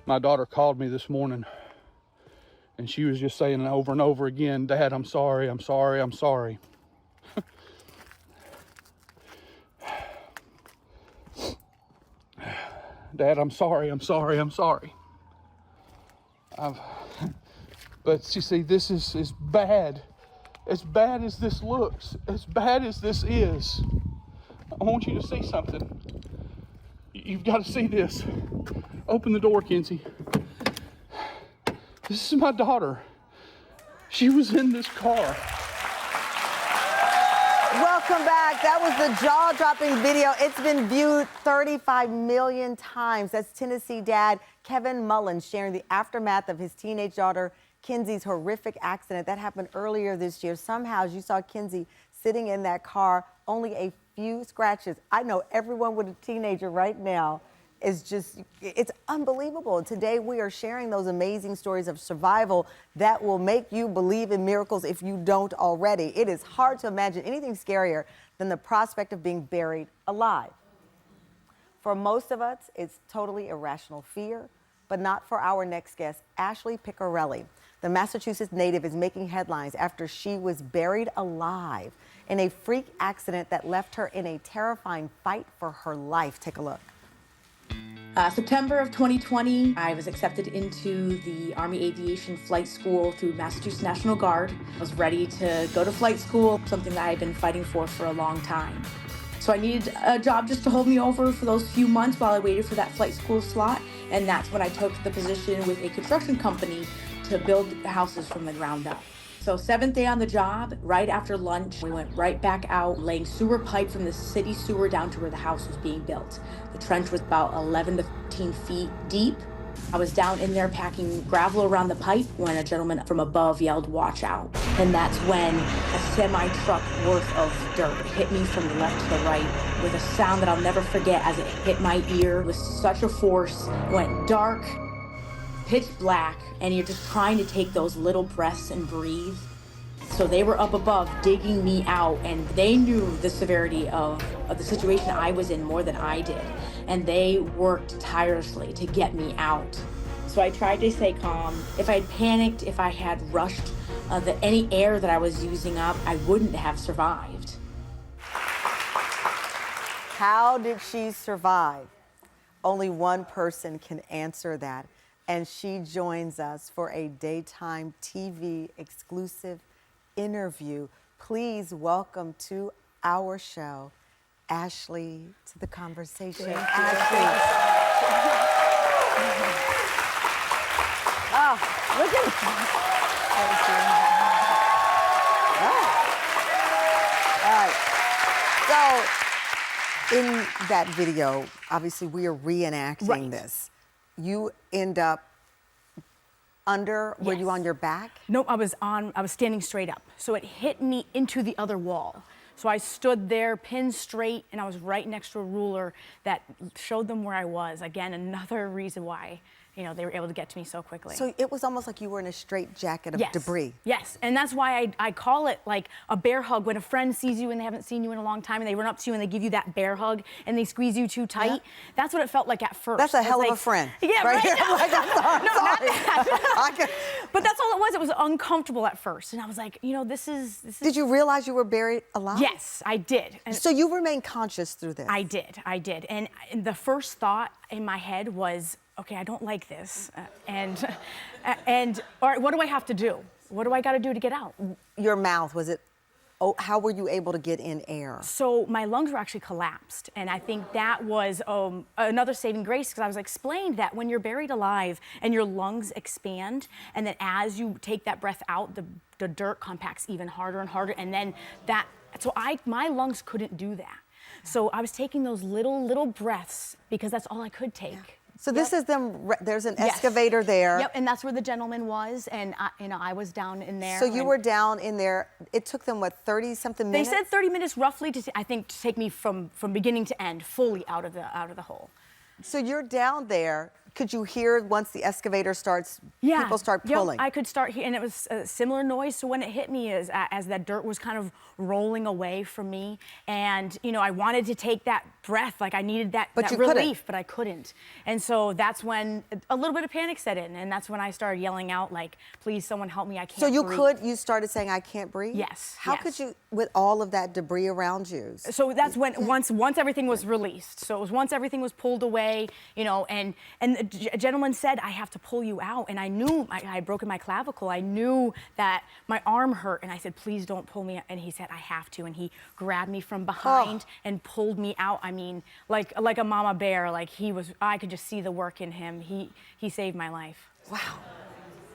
My daughter called me this morning, and she was just saying over and over again, Dad, I'm sorry, I'm sorry, I'm sorry. Dad, I'm sorry, I'm sorry, I'm sorry. But you see, this is as bad as this looks, as bad as this is. I want you to see something. You've got to see this. Open the door, Kenzie. This is my daughter. She was in this car. Welcome back. That was the jaw-dropping video. It's been viewed 35 million times. That's Tennessee dad Kevin Mullins sharing the aftermath of his teenage daughter Kenzie's horrific accident that happened earlier this year. Somehow you saw Kenzie sitting in that car, only a few scratches. I know everyone with a teenager right now is just, it's unbelievable. Today we are sharing those amazing stories of survival that will make you believe in miracles if you don't already. It is hard to imagine anything scarier than the prospect of being buried alive. For most of us, it's totally irrational fear, but not for our next guest, Ashley Piccirilli. The Massachusetts native is making headlines after she was buried alive in a freak accident that left her in a terrifying fight for her life. Take a look. September of 2020, I was accepted into the Army Aviation Flight School through Massachusetts National Guard. I was ready to go to flight school, something that I had been fighting for a long time. So I needed a job just to hold me over for those few months while I waited for that flight school slot. And that's when I took the position with a construction company to build houses from the ground up. So 7th day on the job, right after lunch, we went right back out, laying sewer pipe from the city sewer down to where the house was being built. The trench was about 11 to 15 feet deep. I was down in there packing gravel around the pipe when a gentleman from above yelled, "Watch out." And that's when a semi-truck worth of dirt hit me from the left to the right with a sound that I'll never forget as it hit my ear with such a force. It went dark, pitch black, and you're just trying to take those little breaths and breathe. So they were up above digging me out, and they knew the severity of the situation I was in more than I did. And they worked tirelessly to get me out. So I tried to stay calm. If I had panicked, if I had rushed any air that I was using up, I wouldn't have survived. How did she survive? Only one person can answer that. And she joins us for a daytime TV exclusive interview. Please welcome to our show, Ashley, to the conversation. Ashley. Oh, look at it. All right. So, in that video, obviously we are reenacting this. You end up under, were you on your back? No, I was standing straight up. So it hit me into the other wall. So I stood there, pinned straight, and I was right next to a ruler that showed them where I was. Again, another reason why, you know, they were able to get to me so quickly. So it was almost like you were in a straight jacket of debris. Yes, and that's why I call it like a bear hug. When a friend sees you and they haven't seen you in a long time and they run up to you and they give you that bear hug and they squeeze you too tight, that's what it felt like at first. That's a hell of a friend. Yeah, right. Here. No. Like, I'm sorry. No, not that. Okay. But that's all it was. It was uncomfortable at first. And I was like, you know, this is... Did you realize you were buried alive? Yes, I did. And so you remained conscious through this? I did. And the first thought in my head was, okay, I don't like this. And all right, what do I have to do? What do I got to do to get out? Your mouth, was it, how were you able to get in air? So my lungs were actually collapsed. And I think that was another saving grace, because I was explained that when you're buried alive and your lungs expand, and then as you take that breath out, the dirt compacts even harder and harder. And then my lungs couldn't do that. So I was taking those little breaths because that's all I could take. Yeah. So this is them, there's an excavator there. Yep, and that's where the gentleman was, and I was down in there. So you were down in there. It took them, what, 30-something minutes? They said 30 minutes roughly, to take me from beginning to end, fully out of the hole. So you're down there could you hear once the excavator starts, people start pulling? I could start hearing, and it was a similar noise to when it hit me as that dirt was kind of rolling away from me. And, you know, I wanted to take that breath, like I needed that relief, but I couldn't. And so that's when a little bit of panic set in, and that's when I started yelling out, like, please, someone help me, I can't breathe. You started saying, I can't breathe? Yes. How could you, with all of that debris around you? So that's when, once everything was released. So it was once everything was pulled away, you know, and a gentleman said, I have to pull you out. And I knew I had broken my clavicle. I knew that my arm hurt. And I said, please don't pull me out. And he said, I have to. And he grabbed me from behind and pulled me out. I mean, like a mama bear, like I could just see the work in him. He saved my life. Wow.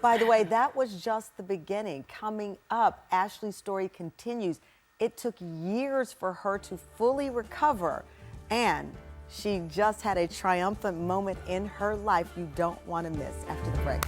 By the way, that was just the beginning. Coming up, Ashley's story continues. It took years for her to fully recover, and she just had a triumphant moment in her life you don't want to miss after the break.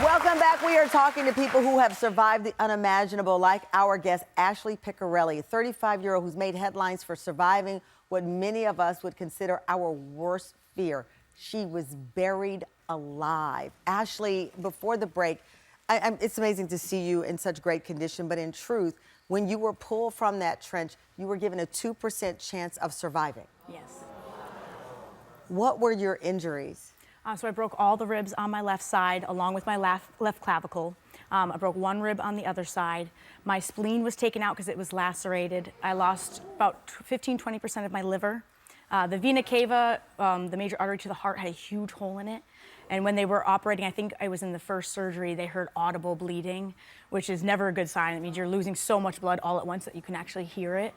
Welcome back. We are talking to people who have survived the unimaginable, like our guest, Ashley Piccirilli, a 35-year-old who's made headlines for surviving what many of us would consider our worst fear. She was buried alive. Ashley, before the break, it's amazing to see you in such great condition, but in truth, when you were pulled from that trench, you were given a 2% chance of surviving. Yes. What were your injuries? So I broke all the ribs on my left side, along with my left clavicle. I broke one rib on the other side. My spleen was taken out because it was lacerated. I lost about 15–20% of my liver. The vena cava, the major artery to the heart, had a huge hole in it. And when they were operating, I think I was in the first surgery, they heard audible bleeding, which is never a good sign. It means you're losing so much blood all at once that you can actually hear it.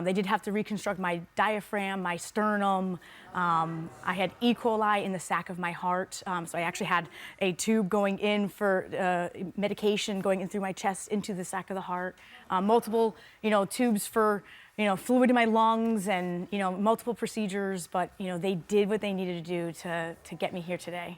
They did have to reconstruct my diaphragm, my sternum. I had E. coli in the sac of my heart. So I actually had a tube going in for medication going in through my chest into the sac of the heart. Multiple, tubes for, fluid in my lungs and, multiple procedures. But, they did what they needed to do to get me here today.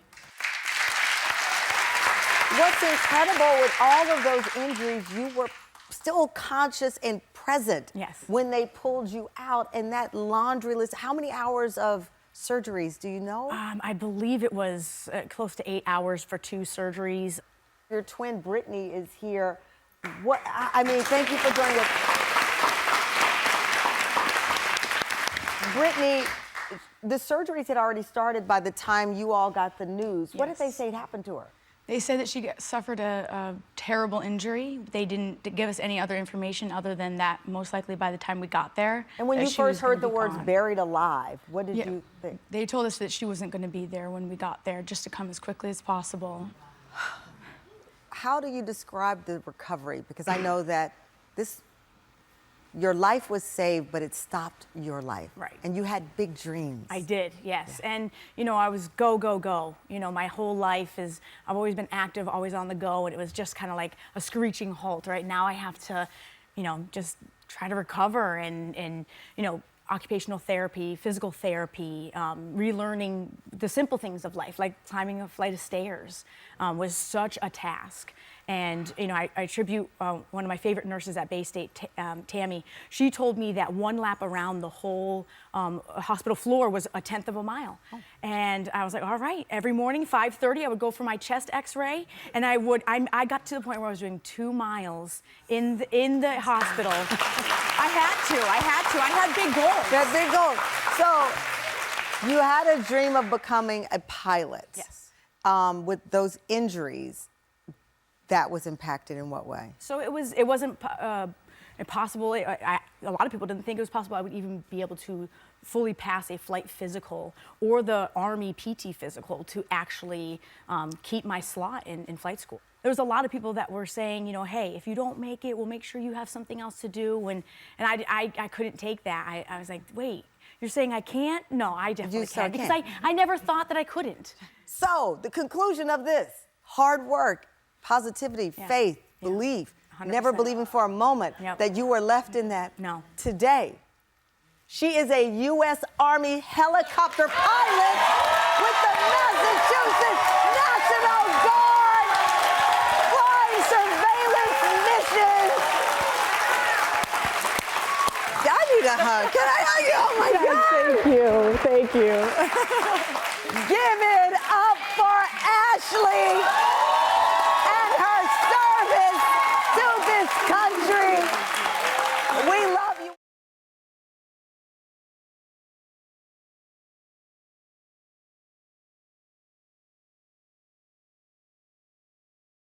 What's incredible with all of those injuries, you were still conscious and present when they pulled you out, and that laundry list. How many hours of surgeries do you know? I believe it was close to 8 hours for 2 surgeries. Your twin Brittany is here. Thank you for joining us. Brittany, the surgeries had already started by the time you all got the news. What did they say had happened to her? They said that she suffered a terrible injury. They didn't give us any other information other than that most likely by the time we got there. And when you first heard the words buried alive, what did you think? They told us that she wasn't going to be there when we got there, just to come as quickly as possible. How do you describe the recovery? Because I know that your life was saved, but it stopped your life. Right. And you had big dreams. I did, yes. Yeah. And, I was go, go, go. My whole life I've always been active, always on the go, and it was just kind of like a screeching halt. Right now I have to, just try to recover and occupational therapy, physical therapy, relearning the simple things of life, like climbing a flight of stairs was such a task. And, I attribute one of my favorite nurses at Bay State, Tammy. She told me that one lap around the whole hospital floor was 1/10 of a mile. Oh. And I was like, all right, every morning, 5:30, I would go for my chest x-ray. And I got to the point where I was doing 2 miles in the hospital. I had big goals. You had big goals. So you had a dream of becoming a pilot. Yes. With those injuries, that was impacted in what way? So it wasn't possible. A lot of people didn't think it was possible I would even be able to fully pass a flight physical or the Army PT physical to actually keep my slot in flight school. There was a lot of people that were saying, hey, if you don't make it, we'll make sure you have something else to do. And I couldn't take that. I was like, wait, you're saying I can't? No, I definitely can. Because I never thought that I couldn't. So the conclusion of this, hard work, positivity, faith, belief, 100%. Never believing for a moment that you were left in that. No. Today, she is a U.S. Army helicopter pilot with the Massachusetts National Guard flying surveillance missions. a hug. Can I hug you? Oh my God. Thank you. Thank you. Give it up for Ashley.